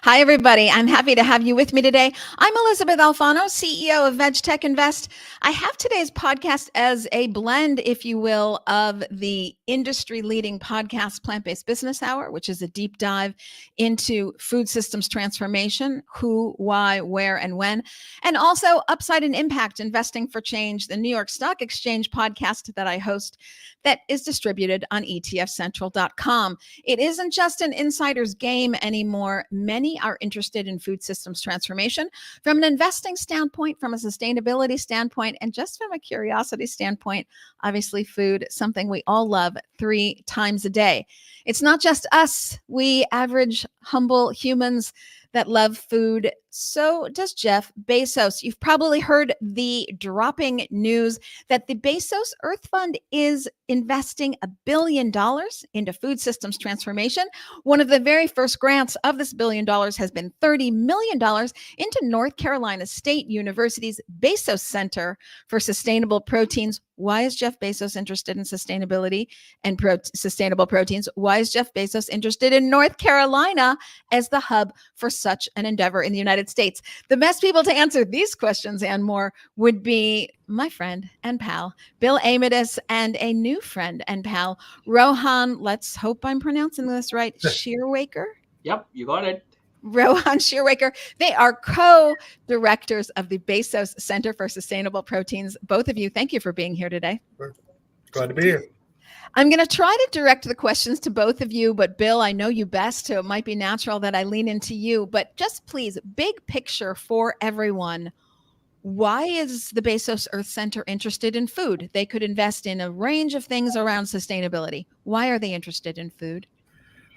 Hi, everybody. I'm happy to have you with me today. I'm Elysabeth Alfano, CEO of VegTech Invest. I have today's podcast as a blend, if you will, of the industry-leading podcast Plant-Based Business Hour, which is a deep dive into food systems transformation, who, why, where, and when, and also Upside and Impact, Investing for Change, the New York Stock Exchange podcast that I host that is distributed on etfcentral.com. It isn't just an insider's game anymore. Many are interested in food systems transformation from an investing standpoint, from a sustainability standpoint, and just from a curiosity standpoint. Obviously, food, something we all love 3 times a day. It's not just us, we average, humble humans that love food. So does Jeff Bezos. You've probably heard the dropping news that the Bezos Earth Fund is investing $1 billion into food systems transformation. One of the very first grants of this $1 billion has been $30 million into North Carolina State University's Bezos Center for Sustainable Proteins. Why is Jeff Bezos interested in sustainability and sustainable proteins? Why is Jeff Bezos interested in North Carolina as the hub for such an endeavor in the United States? The best people to answer these questions and more would be my friend and pal, Bill Aimutis, and a new friend and pal, Rohan, let's hope I'm pronouncing this right, Shirwaiker? Yep, you got it. Rohan Shirwaiker. They are co-directors of the Bezos Center for Sustainable Proteins. Both of you, thank you for being here today. Glad to be here. I'm going to try to direct the questions to both of you, but Bill, I know you best, so it might be natural that I lean into you. But just please, big picture for everyone. Why is the Bezos Earth Center interested in food? They could invest in a range of things around sustainability. Why are they interested in food?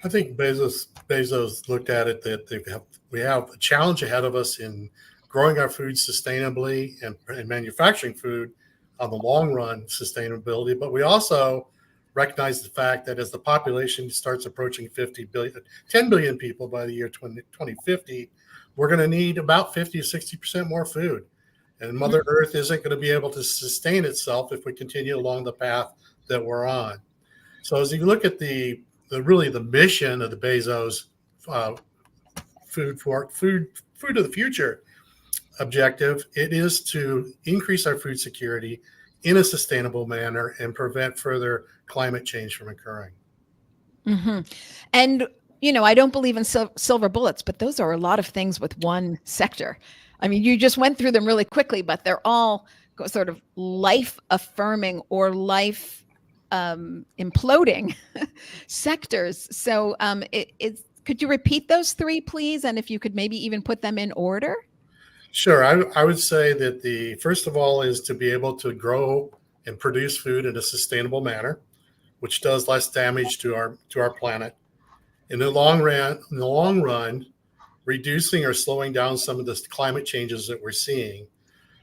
I think Bezos looked at it that we have a challenge ahead of us in growing our food sustainably and manufacturing food on the long run sustainability. But we also recognize the fact that as the population starts approaching 10 billion people by the year 2050, we're going to need about 50 to 60% more food. And Mother Earth isn't going to be able to sustain itself if we continue along the path that we're on. So as you look at the mission of the Bezos food of the future objective, it is to increase our food security in a sustainable manner and prevent further climate change from occurring. Mm-hmm. And, I don't believe in silver bullets, but those are a lot of things with one sector. I mean, you just went through them really quickly, but they're all sort of life affirming or life imploding sectors. So could you repeat those 3, please? And if you could maybe even put them in order? Sure. I would say that the first of all is to be able to grow and produce food in a sustainable manner, which does less damage to our planet. In the long run, reducing or slowing down some of the climate changes that we're seeing.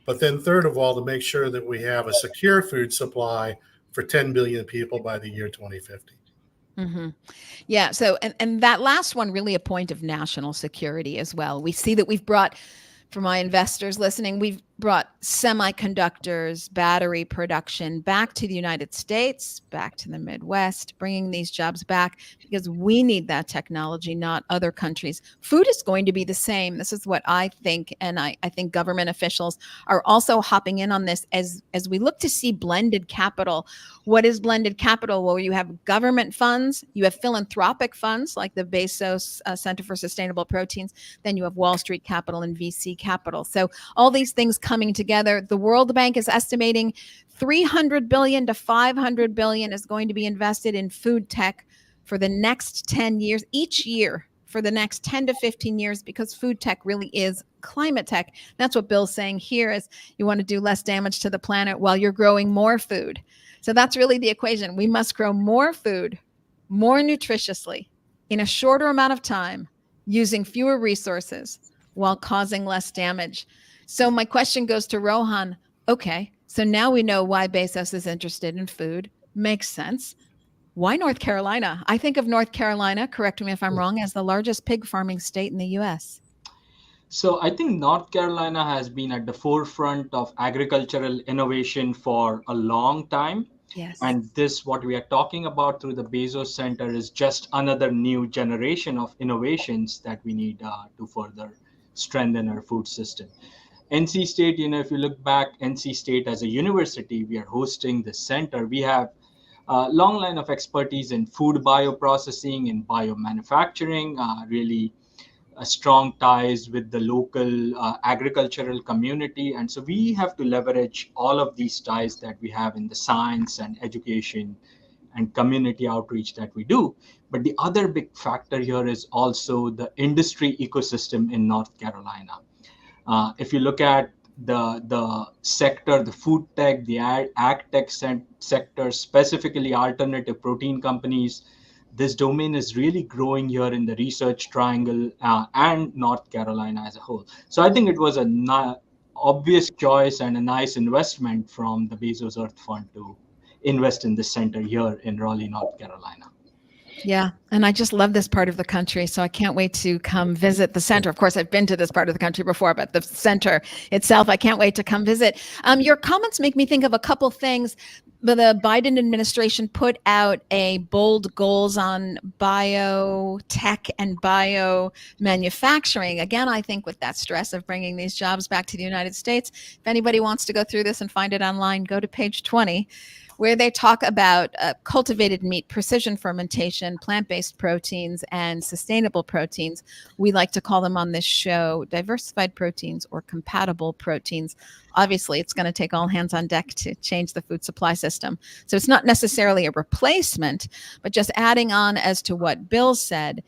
But then third of all, to make sure that we have a secure food supply for 10 billion people by the year 2050. Mm-hmm. Yeah. So, and that last one, really a point of national security as well. We see that we've brought, for my investors listening, we've brought semiconductors, battery production back to the United States, back to the Midwest, bringing these jobs back because we need that technology, not other countries. Food is going to be the same. This is what I think. And I think government officials are also hopping in on this as we look to see blended capital. What is blended capital? Well, you have government funds, you have philanthropic funds like the Bezos Center for Sustainable Proteins, then you have Wall Street capital and VC capital. So all these things coming together. The World Bank is estimating $300 billion to $500 billion is going to be invested in food tech for the next 10 years, each year for the next 10 to 15 years, because food tech really is climate tech. That's what Bill's saying here is you want to do less damage to the planet while you're growing more food. So that's really the equation. We must grow more food, more nutritiously, in a shorter amount of time, using fewer resources while causing less damage. So my question goes to Rohan. Okay, so now we know why Bezos is interested in food. Makes sense. Why North Carolina? I think of North Carolina, correct me if I'm wrong, as the largest pig farming state in the U.S. So I think North Carolina has been at the forefront of agricultural innovation for a long time. Yes. And this, what we are talking about through the Bezos Center, is just another new generation of innovations that we need to further strengthen our food system. NC State, if you look back, NC State as a university, we are hosting this center. We have a long line of expertise in food bioprocessing, in biomanufacturing, really strong ties with the local agricultural community. And so we have to leverage all of these ties that we have in the science and education and community outreach that we do. But the other big factor here is also the industry ecosystem in North Carolina. If you look at the sector, the food tech, the ag tech sector, specifically alternative protein companies, this domain is really growing here in the Research Triangle and North Carolina as a whole. So I think it was a obvious choice and a nice investment from the Bezos Earth Fund to invest in this center here in Raleigh, North Carolina. Yeah. And I just love this part of the country. So I can't wait to come visit the center. Of course, I've been to this part of the country before, but the center itself, I can't wait to come visit. Your comments make me think of a couple things. The Biden administration put out a bold goals on biotech and bio manufacturing. Again, I think with that stress of bringing these jobs back to the United States, if anybody wants to go through this and find it online, go to page 20. Where they talk about cultivated meat, precision fermentation, plant-based proteins, and sustainable proteins. We like to call them on this show diversified proteins or compatible proteins. Obviously, it's going to take all hands on deck to change the food supply system. So it's not necessarily a replacement, but just adding on as to what Bill said.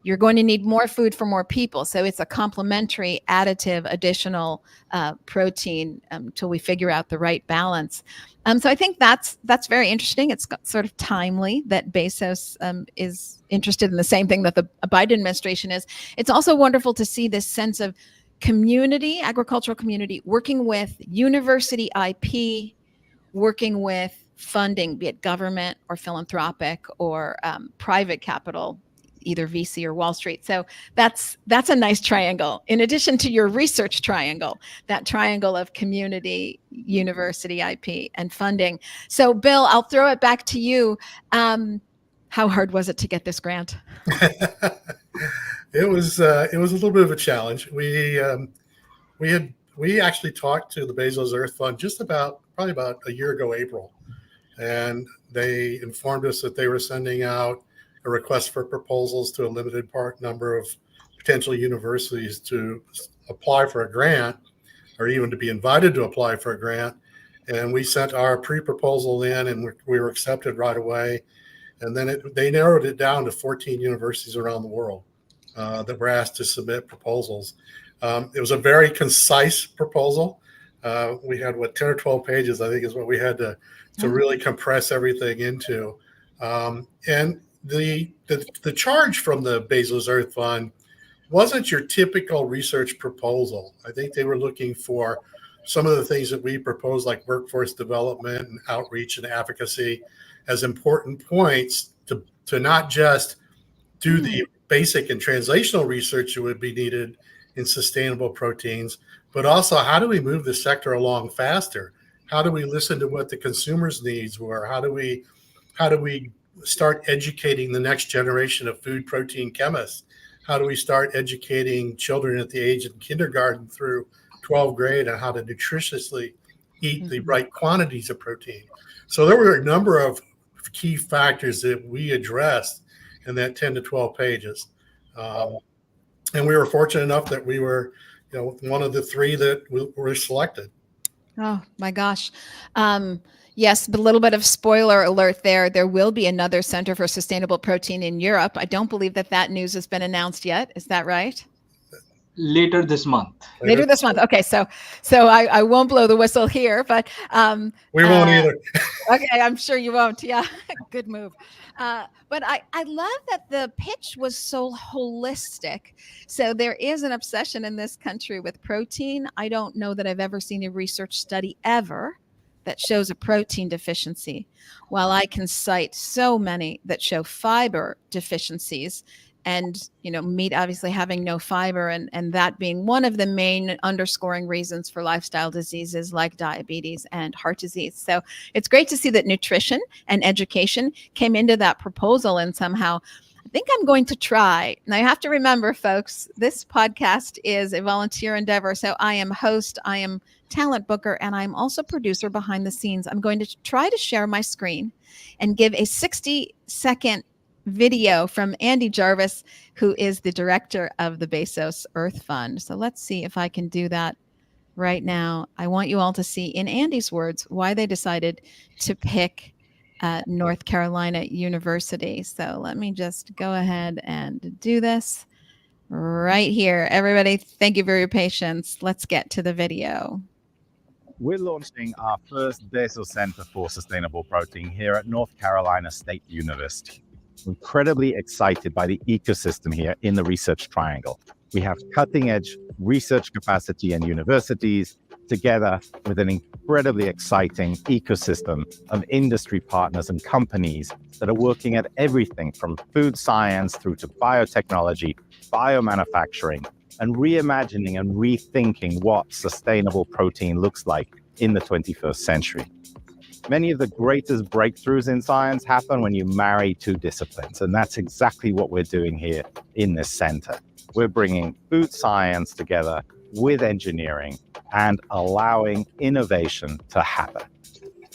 You're going to need more food for more people. So it's a complementary, additive, additional protein until we figure out the right balance. So I think that's very interesting. It's sort of timely that Bezos is interested in the same thing that the Biden administration is. It's also wonderful to see this sense of community, agricultural community, working with university IP, working with funding, be it government or philanthropic or private capital, either VC or Wall Street. So that's a nice triangle. In addition to your research triangle, that triangle of community, university, IP, and funding. So Bill, I'll throw it back to you. How hard was it to get this grant? It was a little bit of a challenge. We actually talked to the Bezos Earth Fund probably about a year ago, April, and they informed us that they were sending out a request for proposals to a limited number of potential universities to apply for a grant, or even to be invited to apply for a grant. And we sent our pre-proposal in, and we were accepted right away. And then they narrowed it down to 14 universities around the world that were asked to submit proposals. It was a very concise proposal. We had 10 or 12 pages, I think, is what we had to really compress everything into. And the charge from the Bezos Earth Fund wasn't your typical research proposal. I think they were looking for some of the things that we proposed, like workforce development and outreach and advocacy, as important points to not just do the basic and translational research that would be needed in sustainable proteins, but also how do we move the sector along faster? How do we listen to what the consumers' needs were? How do we start educating the next generation of food protein chemists? How do we start educating children at the age of kindergarten through 12th grade on how to nutritiously eat the right quantities of protein? So there were a number of key factors that we addressed in that 10 to 12 pages. And we were fortunate enough that we were, one of the three that were selected. Oh my gosh. Yes, but a little bit of spoiler alert there. There will be another Center for Sustainable Protein in Europe. I don't believe that news has been announced yet. Is that right? Later this month. Later this month. Okay, so I won't blow the whistle here, but we won't either. Okay, I'm sure you won't. Yeah, good move. But I love that the pitch was so holistic. So there is an obsession in this country with protein. I don't know that I've ever seen a research study ever that shows a protein deficiency, while I can cite so many that show fiber deficiencies. and meat obviously having no fiber, and that being one of the main underscoring reasons for lifestyle diseases like diabetes and heart disease. So it's great to see that nutrition and education came into that proposal, and somehow I think I'm going to try. Now, you have to remember, folks, this podcast is a volunteer endeavor. So I am host, I am talent booker, and I'm also producer behind the scenes. I'm going to try to share my screen and give a 60-second video from Andy Jarvis, who is the director of the Bezos Earth Fund. So let's see if I can do that right now. I want you all to see, in Andy's words, why they decided to pick North Carolina University. So let me just go ahead and do this right here. Everybody, thank you for your patience. Let's get to the video. We're launching our first Bezos Center for Sustainable Protein here at North Carolina State University. We're incredibly excited by the ecosystem here in the Research Triangle. We have cutting-edge research capacity and universities together with an incredibly exciting ecosystem of industry partners and companies that are working at everything from food science through to biotechnology, biomanufacturing, and reimagining and rethinking what sustainable protein looks like in the 21st century. Many of the greatest breakthroughs in science happen when you marry two disciplines, and that's exactly what we're doing here in this center. We're bringing food science together with engineering and allowing innovation to happen.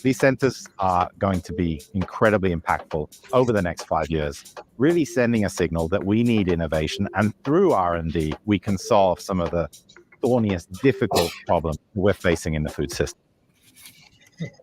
These centers are going to be incredibly impactful over the next 5 years, really sending a signal that we need innovation, and through R&D, we can solve some of the thorniest, difficult problems we're facing in the food system.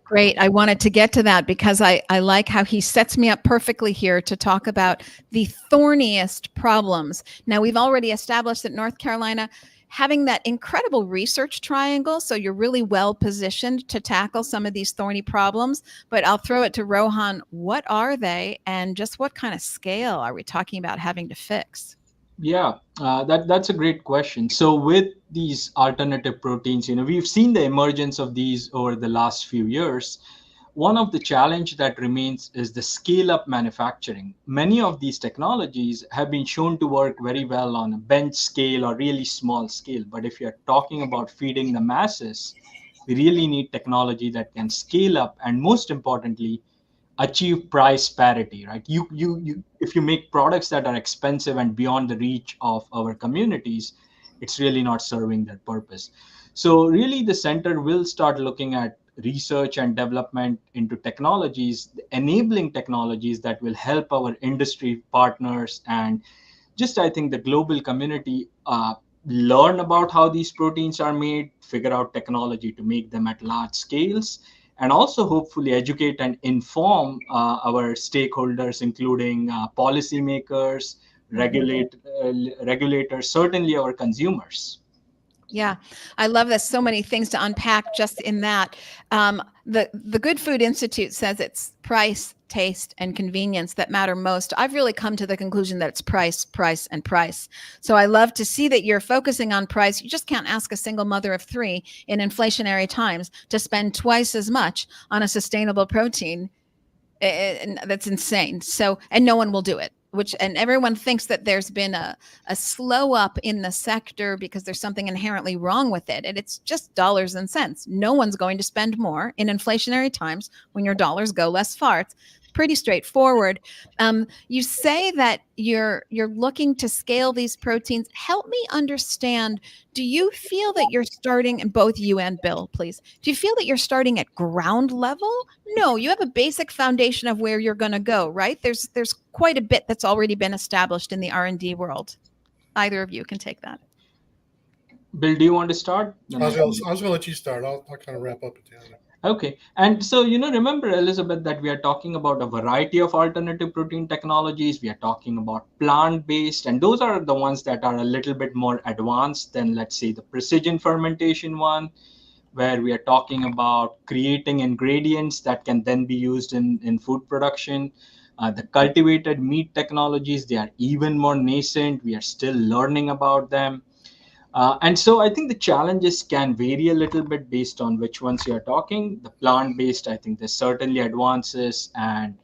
Great. I wanted to get to that because I like how he sets me up perfectly here to talk about the thorniest problems. Now, we've already established that North Carolina having that incredible research triangle, so you're really well positioned to tackle some of these thorny problems. But I'll throw it to Rohan. What are they, and just what kind of scale are we talking about having to fix? Yeah, that's a great question. So with these alternative proteins, we've seen the emergence of these over the last few years. One of the challenge that remains is the scale-up manufacturing. Many of these technologies have been shown to work very well on a bench scale or really small scale. But if you're talking about feeding the masses, we really need technology that can scale up and, most importantly, achieve price parity, right? If you make products that are expensive and beyond the reach of our communities, it's really not serving their purpose. So really the center will start looking at research and development into technologies, enabling technologies that will help our industry partners and just, I think, the global community learn about how these proteins are made, figure out technology to make them at large scales, and also hopefully educate and inform our stakeholders, including policymakers, regulators, certainly our consumers. Yeah, I love this. So many things to unpack just in that. The Good Food Institute says it's price, taste, and convenience that matter most. I've really come to the conclusion that it's price, price, and price. So I love to see that you're focusing on price. You just can't ask a single mother of three in inflationary times to spend twice as much on a sustainable protein. That's insane. So, and no one will do it. And everyone thinks that there's been a slow up in the sector because there's something inherently wrong with it. And it's just dollars and cents. No one's going to spend more in inflationary times when your dollars go less far. It's pretty straightforward. You say that you're looking to scale these proteins. Help me understand. Do you feel that you're starting, and both you and Bill, please, do you feel that you're starting at ground level? No, you have a basic foundation of where you're going to go, right? There's quite a bit that's already been established in the R&D world. Either of you can take that. Bill, do you want to start? I was going to let you start. I'll kind of wrap up at the end. Okay. And so, remember, Elizabeth, that we are talking about a variety of alternative protein technologies. We are talking about plant-based, and those are the ones that are a little bit more advanced than, let's say, the precision fermentation one, where we are talking about creating ingredients that can then be used in food production. The cultivated meat technologies, they are even more nascent. We are still learning about them. And so I think the challenges can vary a little bit based on which ones you're talking. The plant-based, I think there's certainly advances and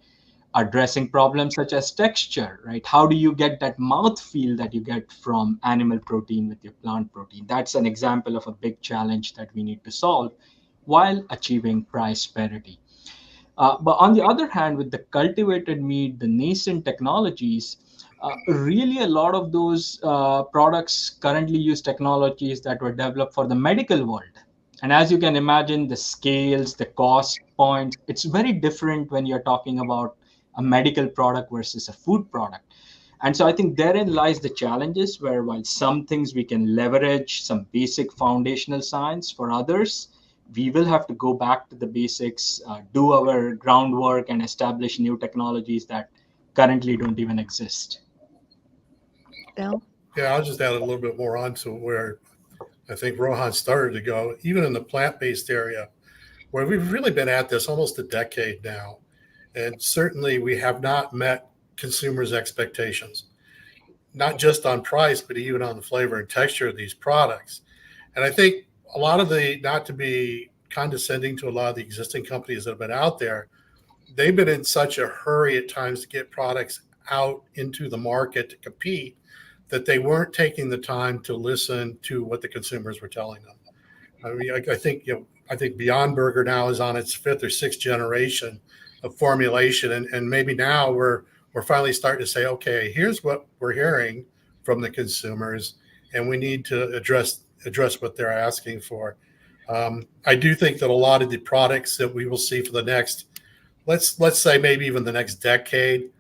addressing problems such as texture, right? How do you get that mouth feel that you get from animal protein with your plant protein? That's an example of a big challenge that we need to solve while achieving price parity. But on the other hand, with the cultivated meat, the nascent technologies, really a lot of those products currently use technologies that were developed for the medical world. And as you can imagine, the scales, the cost points, it's very different when you're talking about a medical product versus a food product. And so I think therein lies the challenges where while some things we can leverage some basic foundational science, for others, we will have to go back to the basics, do our groundwork, and establish new technologies that currently don't even exist. Bill? Yeah, I'll just add a little bit more on to where I think Rohan started to go, even in the plant-based area, where we've really been at this almost a decade now. And certainly we have not met consumers' expectations, not just on price, but even on the flavor and texture of these products. And I think a lot of the, not to be condescending to a lot of the existing companies that have been out there, they've been in such a hurry at times to get products out into the market to compete that they weren't taking the time to listen to what the consumers were telling them. I mean, I think Beyond Burger now is on its fifth or sixth generation of formulation, and maybe now we're finally starting to say, okay, here's what we're hearing from the consumers, and we need to address what they're asking for. I do think that a lot of the products that we will see for the next, let's say maybe even the next decade,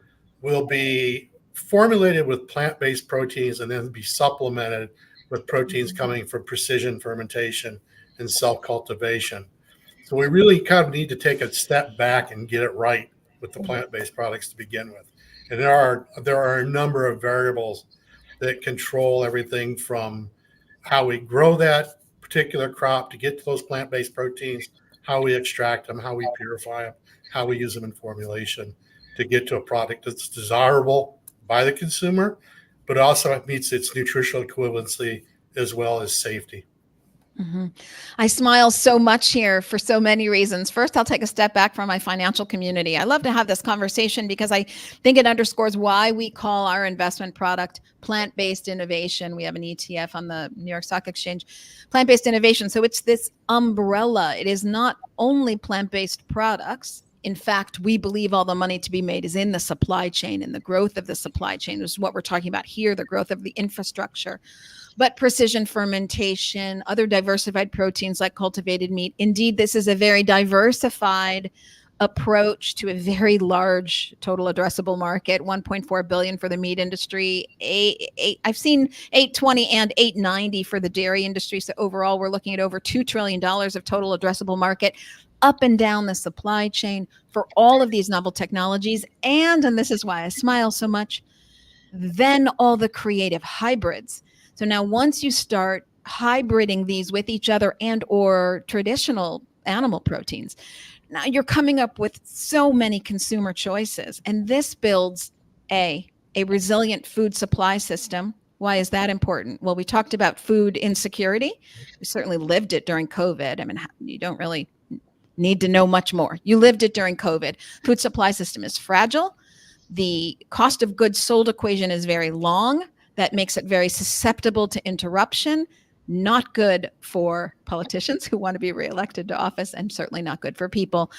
will be formulated with plant-based proteins and then be supplemented with proteins coming from precision fermentation and self-cultivation. So we really kind of need to take a step back and get it right with the plant-based products to begin with. And there are a number of variables that control everything from how we grow that particular crop to get to those plant-based proteins, how we extract them, how we purify them, how we use them in formulation to get to a product that's desirable by the consumer, but also it meets its nutritional equivalency as well as safety. Mm-hmm. I smile so much here for so many reasons. First, I'll take a step back from my financial community. I love to have this conversation because I think it underscores why we call our investment product plant-based innovation. We have an ETF on the New York Stock Exchange, plant-based innovation. So it's this umbrella. It is not only plant-based products. In fact, we believe all the money to be made is in the supply chain, and the growth of the supply chain is what we're talking about here, the growth of the infrastructure. But precision fermentation, other diversified proteins like cultivated meat. Indeed, this is a very diversified approach to a very large total addressable market, 1.4 billion for the meat industry. I've seen 820 and 890 for the dairy industry. So overall, we're looking at over $2 trillion of total addressable market up and down the supply chain for all of these novel technologies. And this is why I smile so much, then all the creative hybrids. So now once you start hybriding these with each other and or traditional animal proteins, now you're coming up with so many consumer choices. And this builds a resilient food supply system. Why is that important? Well, we talked about food insecurity. We certainly lived it during COVID. I mean, you don't really need to know much more. You lived it during COVID. Food supply system is fragile. The cost of goods sold equation is very long. That makes it very susceptible to interruption. Not good for politicians who want to be reelected to office, and certainly not good for people.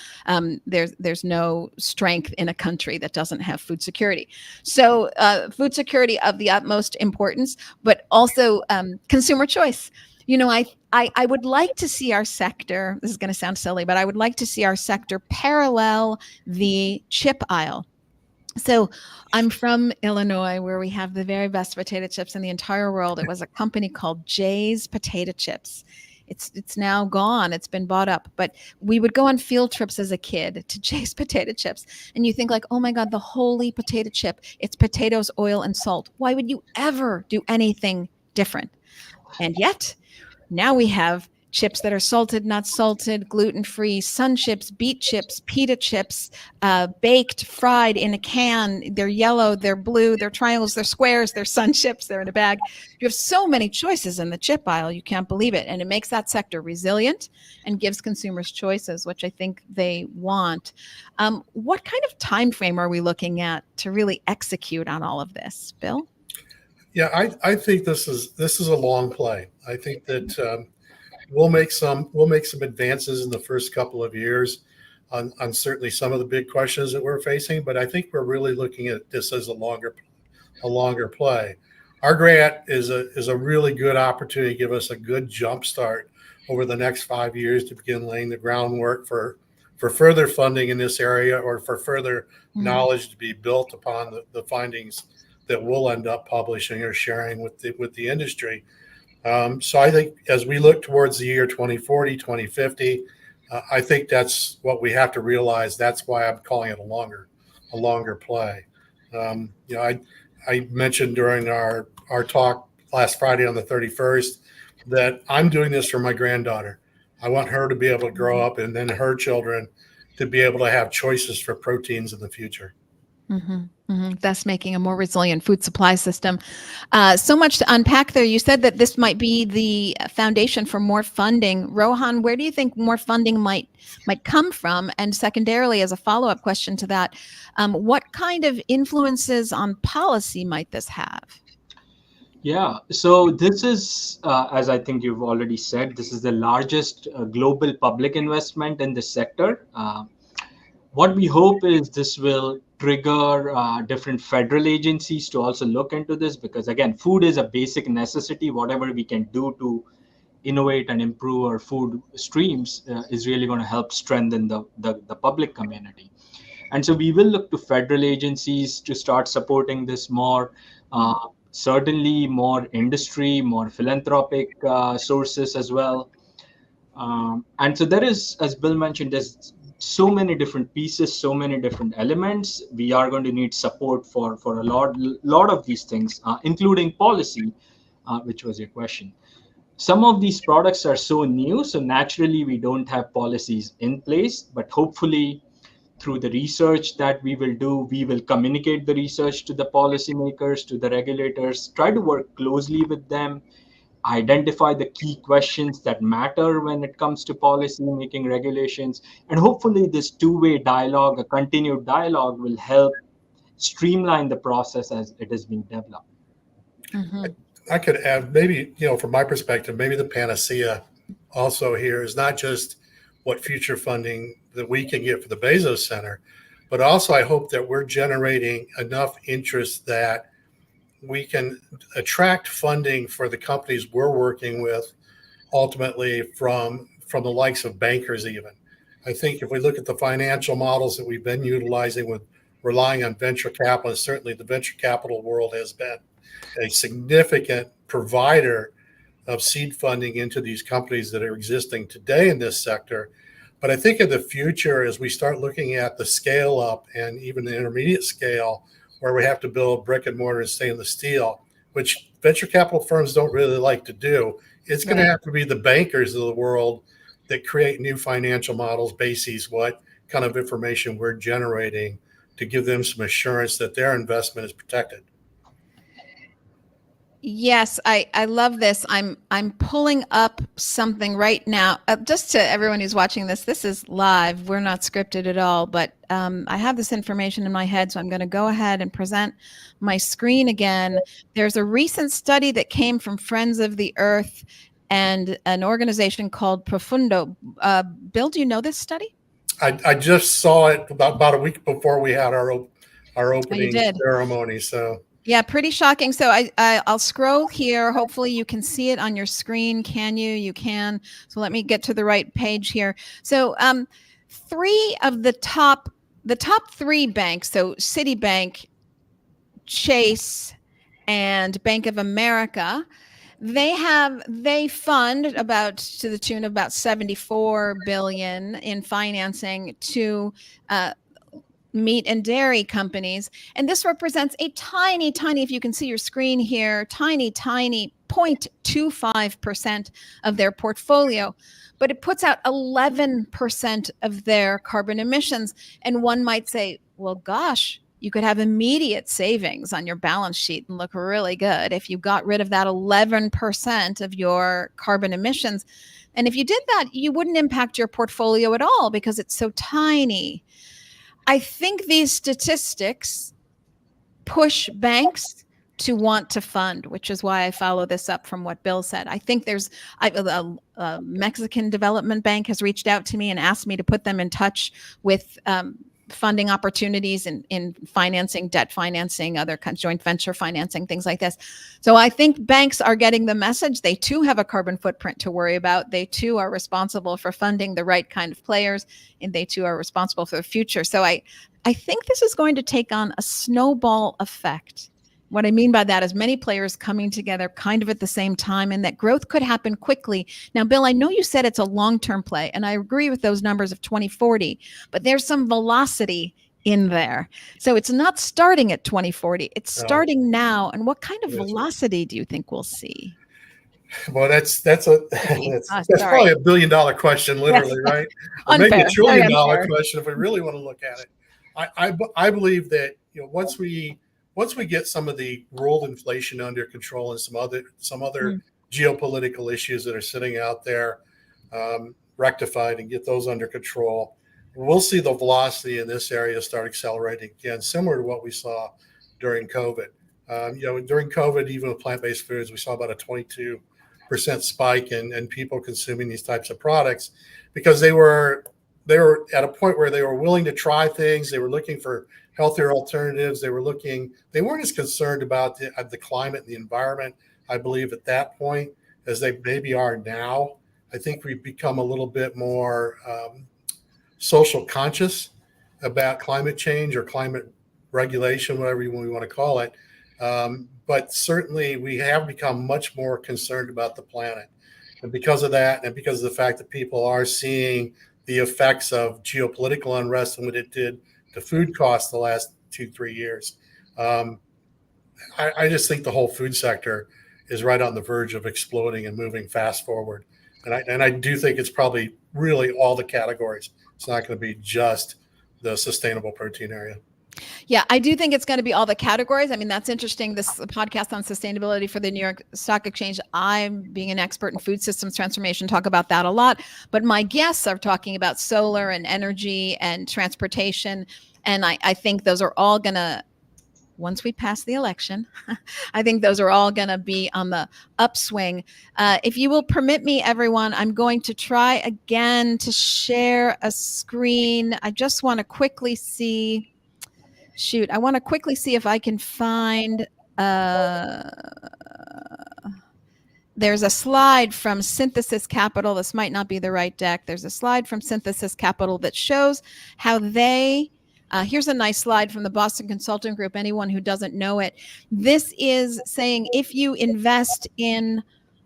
There's no strength in a country that doesn't have food security. So food security of the utmost importance, but also consumer choice. You know, I would like to see our sector, this is going to sound silly, but I would like to see our sector parallel the chip aisle. So I'm from Illinois, where we have the very best potato chips in the entire world. It was a company called Jay's Potato Chips. It's now gone. It's been bought up. But we would go on field trips as a kid to Jay's Potato Chips. And you think like, oh my God, the holy potato chip. It's potatoes, oil, and salt. Why would you ever do anything different? And yet now we have chips that are salted, not salted, gluten-free, sun chips, beet chips, pita chips, baked, fried in a can. They're yellow, they're blue, they're triangles, they're squares, they're sun chips, they're in a bag. You have so many choices in the chip aisle, you can't believe it. And it makes that sector resilient and gives consumers choices, which I think they want. What kind of time frame are we looking at to really execute on all of this, Bill? Yeah, I think this is a long play. I think that we'll make some advances in the first couple of years on certainly some of the big questions that we're facing, but I think we're really looking at this as a longer play. Our grant is a really good opportunity to give us a good jump start over the next 5 years to begin laying the groundwork for further funding in this area, or for further knowledge to be built upon the findings that we'll end up publishing or sharing with the industry. So I think as we look towards the year 2040, 2050, I think that's what we have to realize. That's why I'm calling it a longer play. I mentioned during our talk last Friday on the 31st that I'm doing this for my granddaughter. I want her to be able to grow up, and then her children to be able to have choices for proteins in the future. Thus making a more resilient food supply system. So much to unpack there. You said that this might be the foundation for more funding. Rohan, where do you think more funding might come from? And secondarily, as a follow-up question to that, what kind of influences on policy might this have? Yeah, so this is, as I think you've already said, this is the largest global public investment in this sector. What we hope is this will trigger different federal agencies to also look into this, because again, food is a basic necessity. Whatever we can do to innovate and improve our food streams is really going to help strengthen the public community. And so we will look to federal agencies to start supporting this more. Certainly more industry, more philanthropic sources as well. And so there is, as Bill mentioned, there's so many different pieces, so many different elements. We are going to need support for a lot of these things, including policy, which was your question. Some of these products are so new, so naturally we don't have policies in place, but hopefully through the research that we will do, we will communicate the research to the policymakers, to the regulators, try to work closely with them, identify the key questions that matter when it comes to policy making, regulations, and hopefully this two-way dialogue, a continued dialogue, will help streamline the process as it is being developed. I could add, maybe, from my perspective, maybe the panacea also here is not just what future funding that we can get for the Bezos Center, but also I hope that we're generating enough interest that we can attract funding for the companies we're working with, ultimately from the likes of bankers even. I think if we look at the financial models that we've been utilizing with relying on venture capital, and certainly the venture capital world has been a significant provider of seed funding into these companies that are existing today in this sector. But I think in the future, as we start looking at the scale up and even the intermediate scale, where we have to build brick and mortar and stainless steel, which venture capital firms don't really like to do, it's going to have to be the bankers of the world that create new financial models, bases what kind of information we're generating to give them some assurance that their investment is protected. Yes, I love this. I'm pulling up something right now. Just to everyone who's watching this, this is live. We're not scripted at all, but I have this information in my head, so I'm going to go ahead and present my screen again. There's a recent study that came from Friends of the Earth and an organization called Profundo. Bill, do you know this study? I just saw it about a week before we had our opening ceremony. So. Yeah, pretty shocking. So I'll scroll here. Hopefully you can see it on your screen. Can you? You can. So let me get to the right page here. So three of the top three banks, so Citibank, Chase, and Bank of America, they fund about to the tune of about $74 billion in financing to meat and dairy companies. And this represents a tiny, if you can see your screen here, tiny 0.25% of their portfolio, but it puts out 11% of their carbon emissions. And one might say, well, gosh, you could have immediate savings on your balance sheet and look really good if you got rid of that 11% of your carbon emissions. And if you did that, you wouldn't impact your portfolio at all because it's so tiny. I think these statistics push banks to want to fund, which is why I follow this up from what Bill said. I think there's a Mexican Development Bank has reached out to me and asked me to put them in touch with funding opportunities in financing, debt financing, other joint venture financing, things like this. So I think banks are getting the message. They too have a carbon footprint to worry about. They too are responsible for funding the right kind of players, and they too are responsible for the future. So I think this is going to take on a snowball effect. What I mean by that is many players coming together kind of at the same time, and that growth could happen quickly. Now, Bill, I know you said it's a long-term play, and I agree with those numbers of 2040, but there's some velocity in there. So it's not starting at 2040, it's starting now. And what kind of velocity do you think we'll see? Well, that's probably $1 billion question, literally, right? Or maybe $1 trillion question if we really want to look at it. I believe that once we get some of the world inflation under control and some other geopolitical issues that are sitting out there rectified and get those under control, we'll see the velocity in this area start accelerating again, similar to what we saw during COVID. During COVID, even with plant-based foods, we saw about a 22% spike in people consuming these types of products because they were at a point where they were willing to try things. They were looking for healthier alternatives. They weren't as concerned about the climate and the environment, I believe, at that point as they maybe are now. I think we've become a little bit more social conscious about climate change or climate regulation, whatever we want to call it. But certainly we have become much more concerned about the planet. And because of that, and because of the fact that people are seeing the effects of geopolitical unrest and what it did to food costs the last 2-3 years, I just think the whole food sector is right on the verge of exploding and moving fast forward. And I do think it's probably really all the categories. It's not going to be just the sustainable protein area. Yeah, I do think it's going to be all the categories. I mean, that's interesting. This podcast on sustainability for the New York Stock Exchange, I'm being an expert in food systems transformation, talk about that a lot. But my guests are talking about solar and energy and transportation. And I think those are all going to, once we pass the election, I think those are all going to be on the upswing. If you will permit me, everyone, I'm going to try again to share a screen. I just want to quickly see. I want to quickly see if I can find, there's a slide from Synthesis Capital. This might not be the right deck. There's a slide from Synthesis Capital that shows how here's a nice slide from the Boston Consulting Group, anyone who doesn't know it. This is saying if you invest in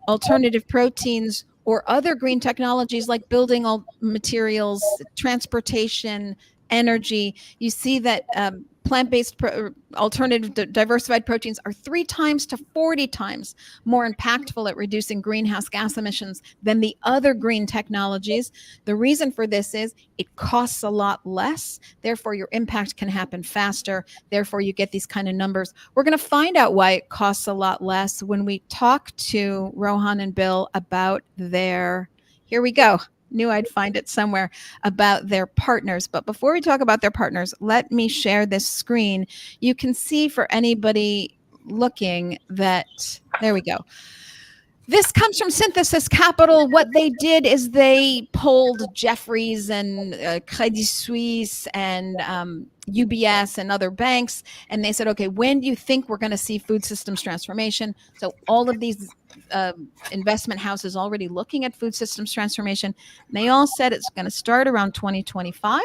alternative proteins or other green technologies like building materials, transportation, energy, you see that plant-based alternative diversified proteins are 3 times to 40 times more impactful at reducing greenhouse gas emissions than the other green technologies. The reason for this is it costs a lot less. Therefore, your impact can happen faster. Therefore, you get these kind of numbers. We're going to find out why it costs a lot less when we talk to Rohan and Bill about here we go. Knew I'd find it somewhere, about their partners. But before we talk about their partners, let me share this screen. You can see for anybody looking that, there we go. This comes from Synthesis Capital. What they did is they polled Jefferies and Credit Suisse and UBS and other banks, and they said, okay, when do you think we're going to see food systems transformation? So all of these investment houses already looking at food systems transformation, and they all said it's going to start around 2025.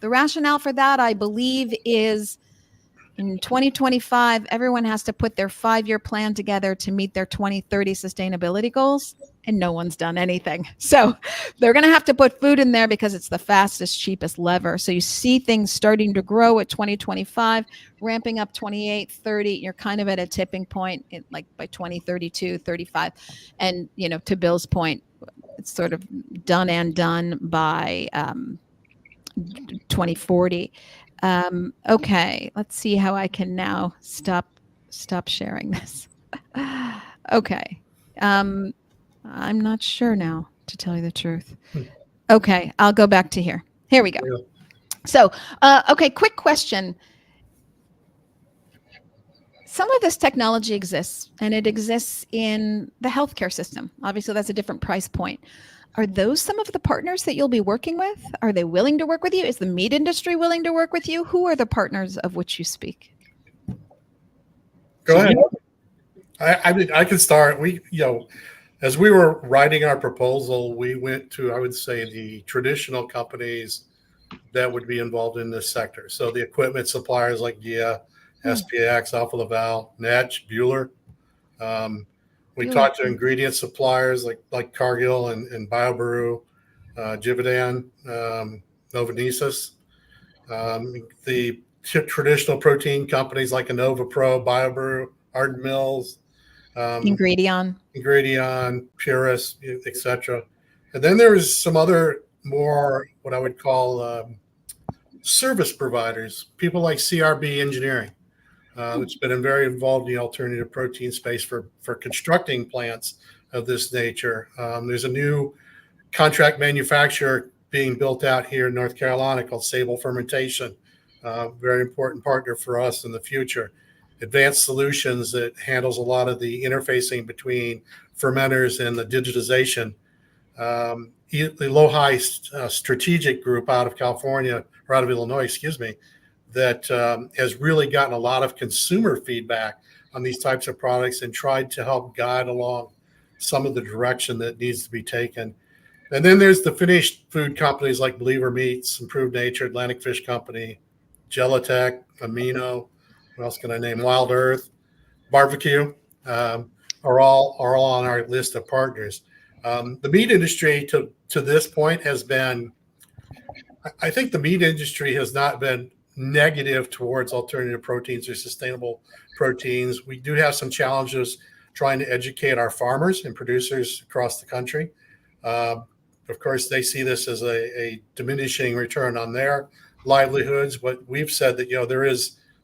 The rationale for that, I believe, is in 2025, everyone has to put their 5-year plan together to meet their 2030 sustainability goals. and no one's done anything. So they're going to have to put food in there because it's the fastest, cheapest lever. So you see things starting to grow at 2025, ramping up 28, 30. You're kind of at a tipping point like by 2032, 35. And, to Bill's point, it's sort of done by 2040. Okay, let's see how I can now stop sharing this. Okay. I'm not sure now, to tell you the truth. Okay, I'll go back to here. Here we go. Yeah. So, okay, quick question. Some of this technology exists, and it exists in the healthcare system. Obviously, that's a different price point. Are those some of the partners that you'll be working with? Are they willing to work with you? Is the meat industry willing to work with you? Who are the partners of which you speak? Go ahead. I can start. As we were writing our proposal, we went to, I would say, the traditional companies that would be involved in this sector. So the equipment suppliers like GIA, SPX, Alfa Laval, Netsch, Bueller. We talked to ingredient suppliers like Cargill and BioBrew, Givaudan, Novonesis. The traditional protein companies like InnovaPro, BioBrew, Ardent Mills, Ingredion, Purus, etc. And then there was some other more what I would call service providers, people like CRB Engineering, which has been very involved in the alternative protein space for constructing plants of this nature. There's a new contract manufacturer being built out here in North Carolina called Sable Fermentation, very important partner for us in the future. Advanced Solutions that handles a lot of the interfacing between fermenters and the digitization. The Lohi Strategic Group out of California, or out of Illinois, that has really gotten a lot of consumer feedback on these types of products and tried to help guide along some of the direction that needs to be taken. And then there's the finished food companies like Believer Meats, Improved Nature, Atlantic Fish Company, Gelitech, Amino. What else can I name? Wild Earth, Barbecue, are all on our list of partners. The meat industry to this point has been, I think the meat industry has not been negative towards alternative proteins or sustainable proteins. We do have some challenges trying to educate our farmers and producers across the country. Of course, they see this as a diminishing return on their livelihoods, but we've said that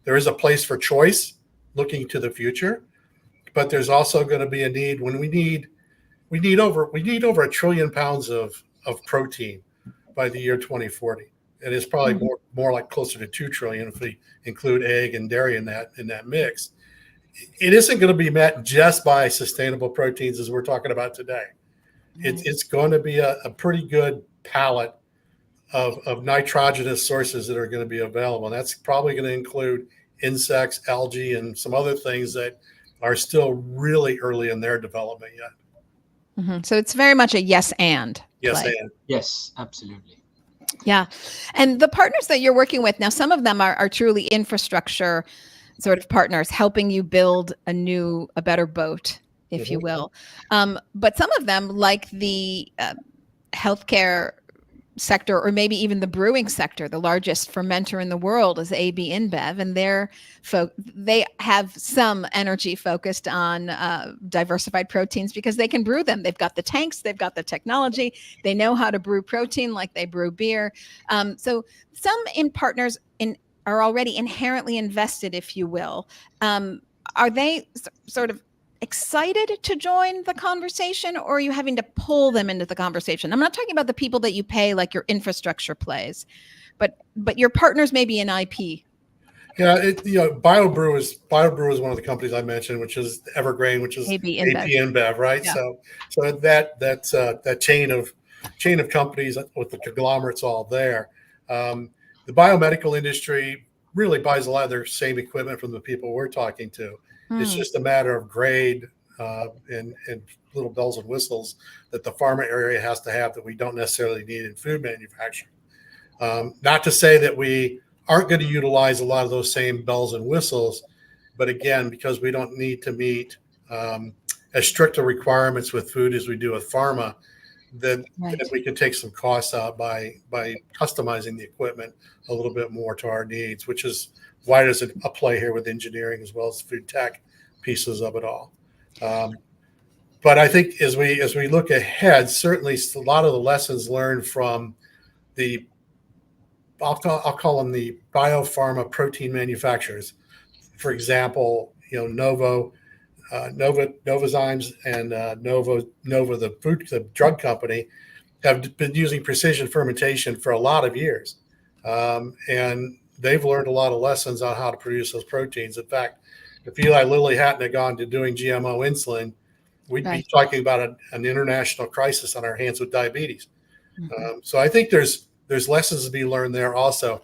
there is a place for choice looking to the future, but there's also going to be a need when we need over 1 trillion pounds of protein by the year 2040. And it's probably more like closer to 2 trillion if we include egg and dairy in that mix. It isn't going to be met just by sustainable proteins as we're talking about today. It's going to be a pretty good palette of nitrogenous sources that are going to be available. And that's probably going to include insects, algae, and some other things that are still really early in their development yet. Mm-hmm. So it's very much a yes and. Yes, play. and. Yes, absolutely. Yeah. And the partners that you're working with now, some of them are truly infrastructure sort of partners helping you build a better boat, if you will. But some of them, like the healthcare sector, or maybe even the brewing sector, the largest fermenter in the world is AB InBev, and they have some energy focused on diversified proteins because they can brew them. They've got the tanks, they've got the technology, they know how to brew protein like they brew beer. So some partners are already inherently invested, if you will. Are they sort of excited to join the conversation, or are you having to pull them into the conversation? I'm not talking about the people that you pay, like your infrastructure plays, but your partners may be in IP. Yeah, BioBrew is one of the companies I mentioned, which is Evergrain, which is AB InBev, right? Yeah. So that chain of companies with the conglomerates all there. The biomedical industry really buys a lot of their same equipment from the people we're talking to. It's just a matter of grade and little bells and whistles that the pharma area has to have that we don't necessarily need in food manufacturing. Not to say that we aren't going to utilize a lot of those same bells and whistles, but again, because we don't need to meet as strict a requirements with food as we do with pharma, then Right. we can take some costs out by customizing the equipment a little bit more to our needs, which is why there's a play here with engineering as well as food tech pieces of it all. But I think as we look ahead, certainly a lot of the lessons learned from the I'll call them the biopharma protein manufacturers. For example, Novozymes and Nova, the drug company, have been using precision fermentation for a lot of years, and they've learned a lot of lessons on how to produce those proteins. In fact, if Eli Lilly hadn't have gone to doing GMO insulin, we'd be talking about an international crisis on our hands with diabetes. So I think there's lessons to be learned there also.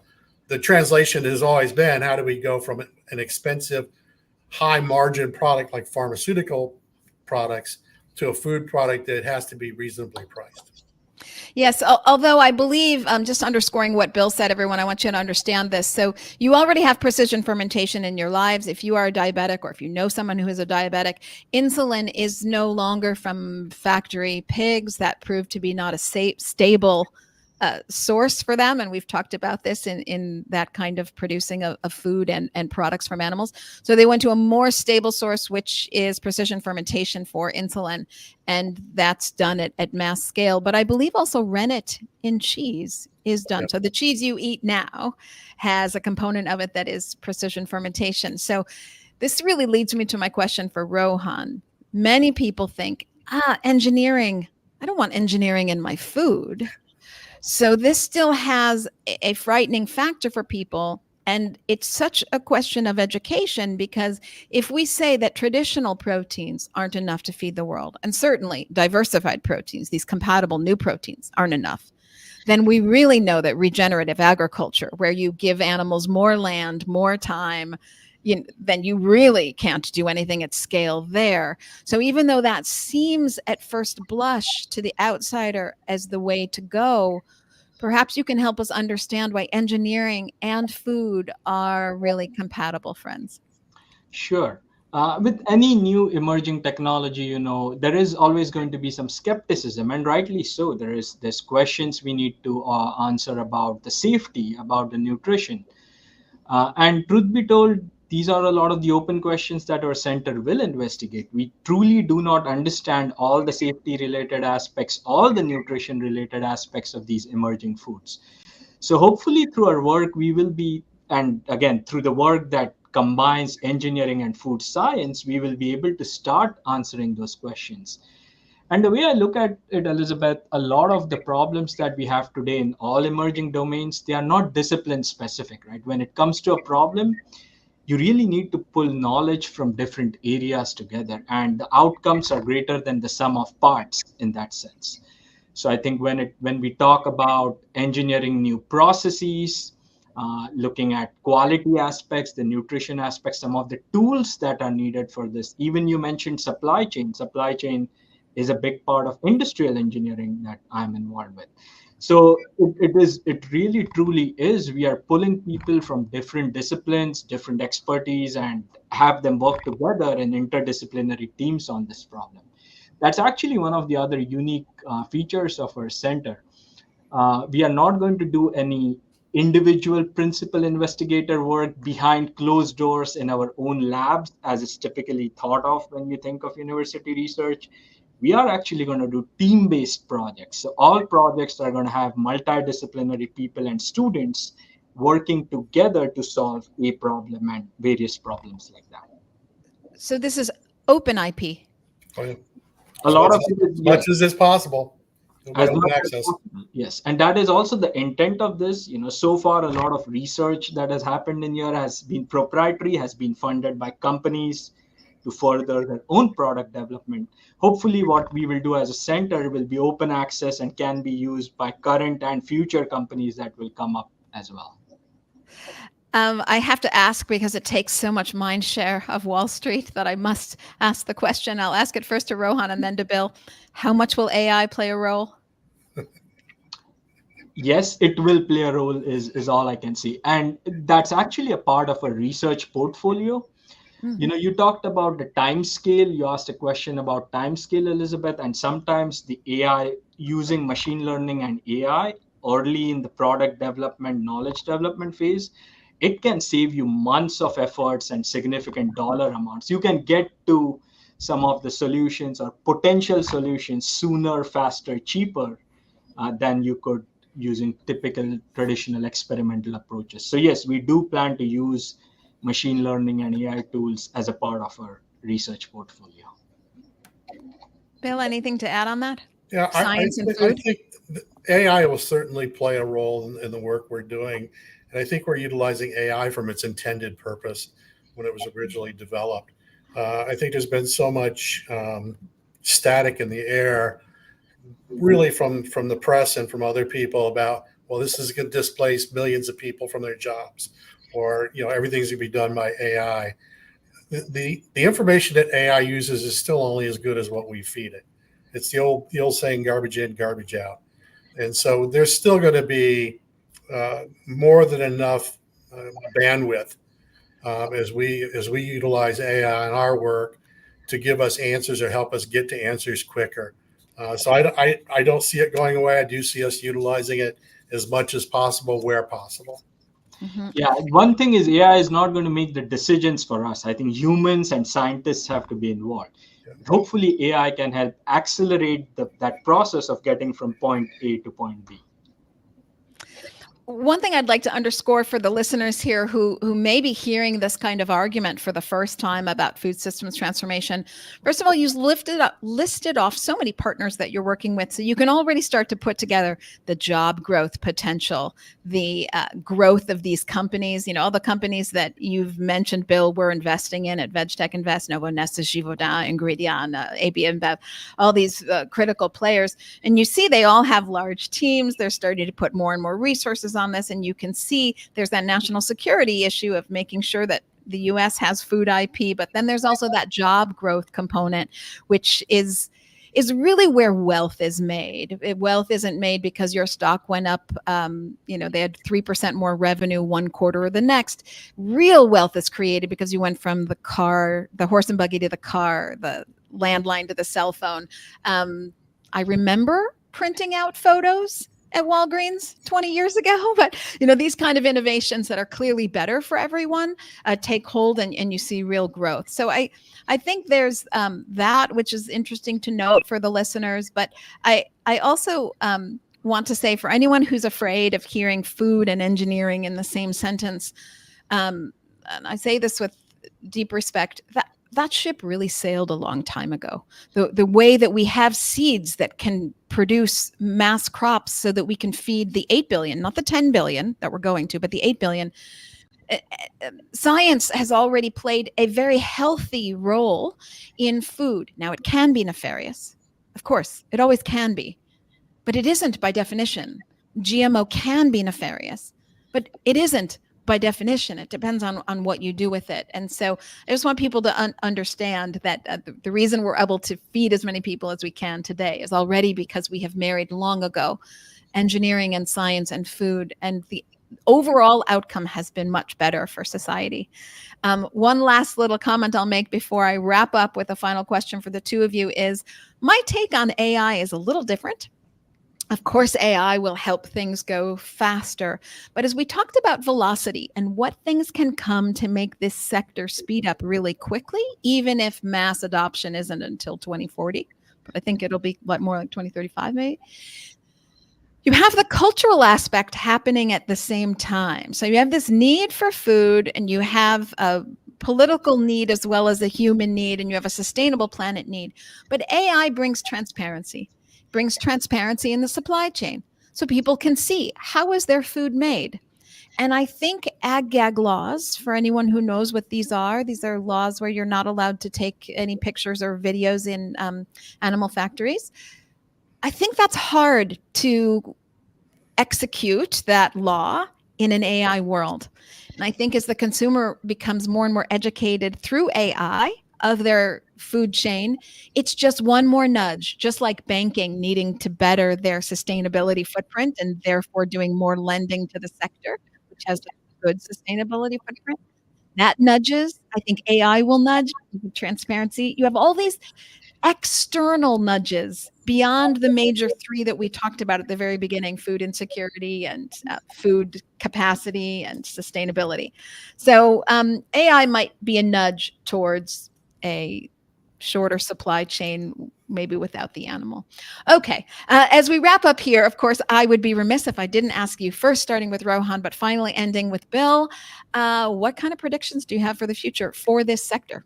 The translation has always been, how do we go from an expensive, high margin product like pharmaceutical products to a food product that has to be reasonably priced? Yes, although I believe, just underscoring what Bill said, everyone, I want you to understand this. So you already have precision fermentation in your lives. If you are a diabetic, or if you know someone who is a diabetic, insulin is no longer from factory pigs. That proved to be not a stable source for them. And we've talked about this in that kind of producing of food and products from animals. So they went to a more stable source, which is precision fermentation for insulin. And that's done at mass scale. But I believe also rennet in cheese is done. Yep. So the cheese you eat now has a component of it that is precision fermentation. So this really leads me to my question for Rohan. Many people think, engineering, I don't want engineering in my food. So this still has a frightening factor for people. And it's such a question of education, because if we say that traditional proteins aren't enough to feed the world, and certainly diversified proteins, these compatible new proteins, aren't enough, then we really know that regenerative agriculture, where you give animals more land, more time, then you really can't do anything at scale there. So even though that seems at first blush to the outsider as the way to go, perhaps you can help us understand why engineering and food are really compatible, friends. Sure. With any new emerging technology, there is always going to be some skepticism, and rightly so. There's questions we need to answer about the safety, about the nutrition. And truth be told, these are a lot of the open questions that our center will investigate. We truly do not understand all the safety related aspects, all the nutrition related aspects of these emerging foods. So hopefully through our work, we will be, and again, through the work that combines engineering and food science, we will be able to start answering those questions. And the way I look at it, Elizabeth, a lot of the problems that we have today in all emerging domains, they are not discipline specific, right? When it comes to a problem, you really need to pull knowledge from different areas together, and the outcomes are greater than the sum of parts in that sense. So I think when we talk about engineering new processes, looking at quality aspects, the nutrition aspects, some of the tools that are needed for this, even you mentioned supply chain. Supply chain is a big part of industrial engineering that I'm involved with. So it really truly is. We are pulling people from different disciplines, different expertise, and have them work together in interdisciplinary teams on this problem. That's actually one of the other unique features of our center. We are not going to do any individual principal investigator work behind closed doors in our own labs, as is typically thought of when you think of university research. We are actually going to do team-based projects. So all projects are going to have multidisciplinary people and students working together to solve a problem and various problems like that. So this is open IP. Oh, yeah. A lot of it, as much as is possible. As much as possible. Yes, and that is also the intent of this. So far, a lot of research that has happened in here has been proprietary, has been funded by companies to further their own product development. Hopefully, what we will do as a center will be open access and can be used by current and future companies that will come up as well. I have to ask, because it takes so much mind share of Wall Street, that I must ask the question. I'll ask it first to Rohan and then to Bill. How much will AI play a role? Yes, it will play a role is all I can say. And that's actually a part of a research portfolio. You talked about the time scale. You asked a question about time scale, Elizabeth, and sometimes the AI using machine learning and AI early in the product development, knowledge development phase, it can save you months of efforts and significant dollar amounts. You can get to some of the solutions or potential solutions sooner, faster, cheaper than you could using typical traditional experimental approaches. So yes, we do plan to use machine learning and AI tools as a part of our research portfolio. Bill, anything to add on that? Yeah, Science and I food? think AI will certainly play a role in the work we're doing. And I think we're utilizing AI from its intended purpose when it was originally developed. I think there's been so much static in the air, really from the press and from other people about, well, this is going to displace millions of people from their jobs, or everything's going to be done by AI. The information that AI uses is still only as good as what we feed it. It's the old saying, garbage in, garbage out. And so there's still going to be more than enough bandwidth as we utilize AI in our work to give us answers or help us get to answers quicker. So I don't see it going away. I do see us utilizing it as much as possible where possible. Mm-hmm. Yeah, one thing is AI is not going to make the decisions for us. I think humans and scientists have to be involved. Yeah. Hopefully, AI can help accelerate that process of getting from point A to point B. One thing I'd like to underscore for the listeners here who may be hearing this kind of argument for the first time about food systems transformation. First of all, you've listed off so many partners that you're working with, so you can already start to put together the job growth potential, the growth of these companies. All the companies that you've mentioned, Bill, we're investing in at VegTech Invest, Novo Nestis, Givaudan, Ingredion, AB InBev, all these critical players. And you see they all have large teams. They're starting to put more and more resources on this, and you can see there's that national security issue of making sure that the US has food IP, but then there's also that job growth component, which is really where wealth is made. Wealth isn't made because your stock went up. They had 3% more revenue one quarter or the next. Real wealth is created because you went from the horse and buggy to the car, the landline to the cell phone. I remember printing out photos at Walgreens 20 years ago, but these kind of innovations that are clearly better for everyone take hold, and you see real growth. So I think there's that, which is interesting to note for the listeners. But I also want to say, for anyone who's afraid of hearing food and engineering in the same sentence, and I say this with deep respect, that ship really sailed a long time ago. The way that we have seeds that can produce mass crops so that we can feed the 8 billion, not the 10 billion that we're going to, but the 8 billion. Science has already played a very healthy role in food. Now, it can be nefarious. Of course, it always can be, but it isn't by definition. GMO can be nefarious, but it isn't by definition. It depends on what you do with it. And so I just want people to understand that the reason we're able to feed as many people as we can today is already because we have married long ago engineering and science and food, and the overall outcome has been much better for society. One last little comment I'll make before I wrap up with a final question for the two of you is, my take on AI is a little different. Of course, AI will help things go faster. But as we talked about velocity and what things can come to make this sector speed up really quickly, even if mass adoption isn't until 2040, but I think it'll be more like 2035, maybe. You have the cultural aspect happening at the same time. So you have this need for food, and you have a political need as well as a human need, and you have a sustainable planet need. But AI brings transparency in the supply chain, so people can see, how is their food made? And I think ag-gag laws, for anyone who knows what these are laws where you're not allowed to take any pictures or videos in animal factories. I think that's hard to execute that law in an AI world. And I think as the consumer becomes more and more educated through AI of their food chain, it's just one more nudge, just like banking needing to better their sustainability footprint and therefore doing more lending to the sector, which has a good sustainability footprint. That nudges. I think AI will nudge. Transparency. You have all these external nudges beyond the major three that we talked about at the very beginning: food insecurity and food capacity and sustainability. So AI might be a nudge towards a shorter supply chain, maybe without the animal. Okay, as we wrap up here, of course, I would be remiss if I didn't ask you, first starting with Rohan, but finally ending with Bill, what kind of predictions do you have for the future for this sector?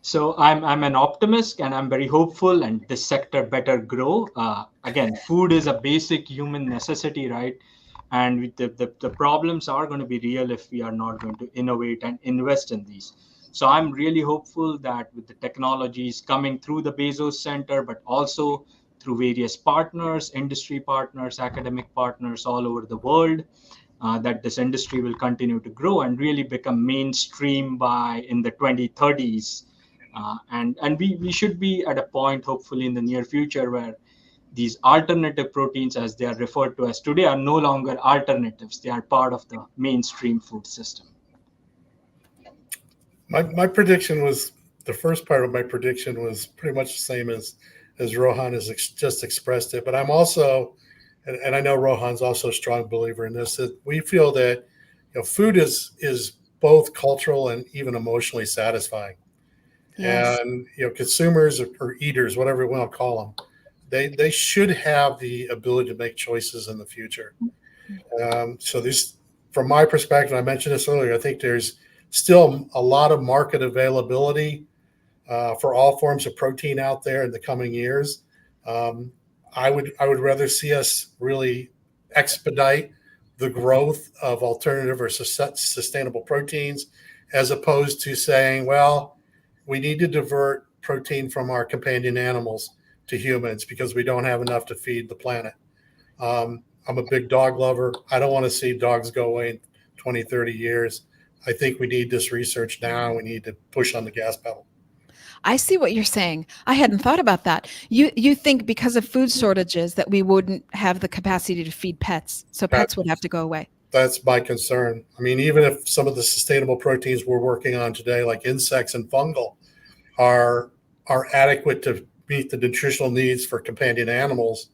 So I'm an optimist, and I'm very hopeful, and this sector better grow. Again, food is a basic human necessity, right? And the problems are going to be real if we are not going to innovate and invest in these. So I'm really hopeful that with the technologies coming through the Bezos Center, but also through various partners, industry partners, academic partners all over the world, that this industry will continue to grow and really become mainstream by in the 2030s. And we should be at a point, hopefully in the near future, where these alternative proteins, as they are referred to as today, are no longer alternatives. They are part of the mainstream food system. My prediction was, the first part of my prediction was pretty much the same as Rohan has just expressed it. But I'm also, and I know Rohan's also a strong believer in this, that we feel that food is both cultural and even emotionally satisfying. Yes. And consumers or eaters, whatever we want to call them, they should have the ability to make choices in the future. So this, from my perspective, I mentioned this earlier, I think there's still a lot of market availability for all forms of protein out there in the coming years. I would rather see us really expedite the growth of alternative or sustainable proteins, as opposed to saying, well, we need to divert protein from our companion animals to humans because we don't have enough to feed the planet. I'm a big dog lover. I don't want to see dogs go away in 20, 30 years. I think we need this research now. We need to push on the gas pedal. I see what you're saying. I hadn't thought about that. You think because of food shortages that we wouldn't have the capacity to feed pets, so pets would have to go away. That's my concern. I mean, even if some of the sustainable proteins we're working on today, like insects and fungal, are adequate to meet the nutritional needs for companion animals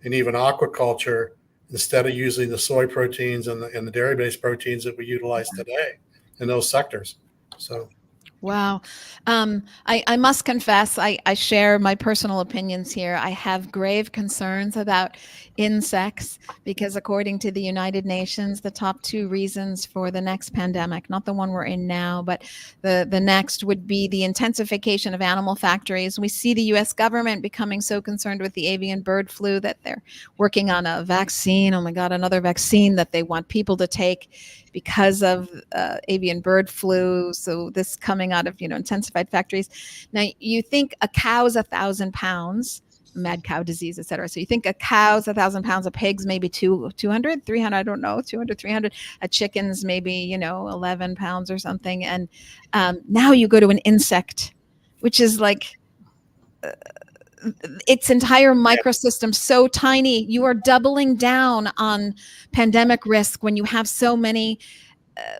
and even aquaculture, instead of using the soy proteins and the dairy-based proteins that we utilize today in those sectors. So. Wow. I must confess, I share my personal opinions here. I have grave concerns about insects because according to the United Nations, the top 2 reasons for the next pandemic, not the one we're in now, but the next would be the intensification of animal factories. We see the US government becoming so concerned with the avian bird flu that they're working on a vaccine. Oh my God, another vaccine that they want people to take because of avian bird flu. So this coming out of, intensified factories. Now you think a cow's 1,000 pounds, mad cow disease, et cetera. So you think a cow's 1,000 pounds, a pig's maybe 200, 300, I don't know, 200, 300, a chicken's maybe, 11 pounds or something. And now you go to an insect, which is like, its entire microsystem so tiny. You are doubling down on pandemic risk when you have so many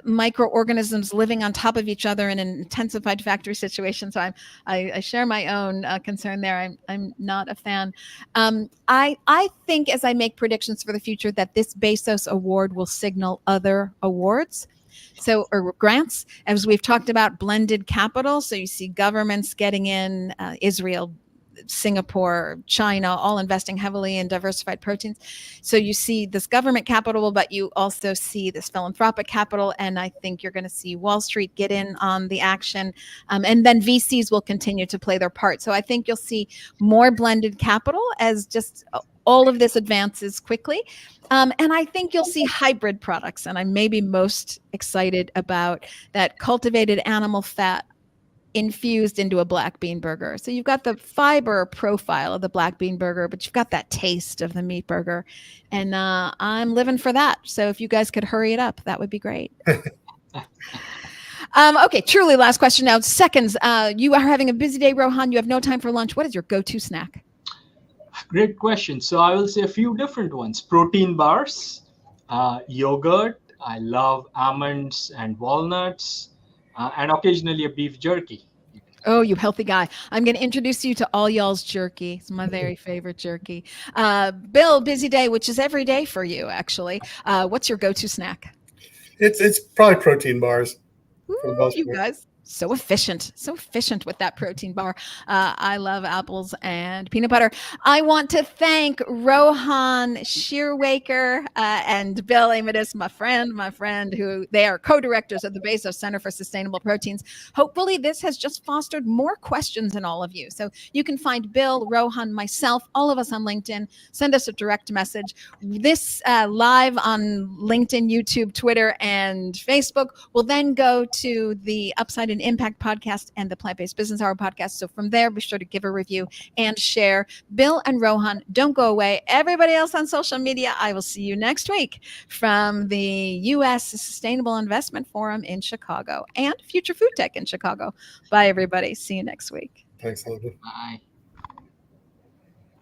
microorganisms living on top of each other in an intensified factory situation. So I share my own concern there. I'm not a fan. I think as I make predictions for the future that this Bezos award will signal other awards. So, or grants, as we've talked about, blended capital. So you see governments getting in, Israel, Singapore, China, all investing heavily in diversified proteins. So you see this government capital, but you also see this philanthropic capital. And I think you're going to see Wall Street get in on the action. And then VCs will continue to play their part. So I think you'll see more blended capital as just all of this advances quickly. And I think you'll see hybrid products. And I'm maybe most excited about that cultivated animal fat infused into a black bean burger. So you've got the fiber profile of the black bean burger, but you've got that taste of the meat burger. And I'm living for that. So if you guys could hurry it up, that would be great. Okay, truly last question now. Seconds. You are having a busy day, Rohan. You have no time for lunch. What is your go-to snack? Great question. So I will say a few different ones. Protein bars, yogurt, I love almonds and walnuts, and occasionally a beef jerky. Oh, you healthy guy. I'm going to introduce you to all y'all's jerky. It's my very favorite jerky. Bill, busy day, which is every day for you, actually. What's your go-to snack? It's probably protein bars. Ooh, you guys, so efficient with that protein bar. I love apples and peanut butter. I want to thank Rohan, Shirwaiker, and Bill Aimutis, my friend, who they are co-directors of the Bezos Center for Sustainable Proteins. Hopefully this has just fostered more questions in all of you. So you can find Bill, Rohan, myself, all of us on LinkedIn. Send us a direct message. This live on LinkedIn, YouTube, Twitter, and Facebook will then go to the Upside and Impact podcast and the Plant-Based Business Hour podcast. So from there, be sure to give a review and share. Bill and Rohan, don't go away. Everybody else on social media, I will see you next week from the U.S. Sustainable Investment Forum in Chicago and Future Food Tech in Chicago. Bye, everybody. See you next week. Thanks, Elizabeth. Bye.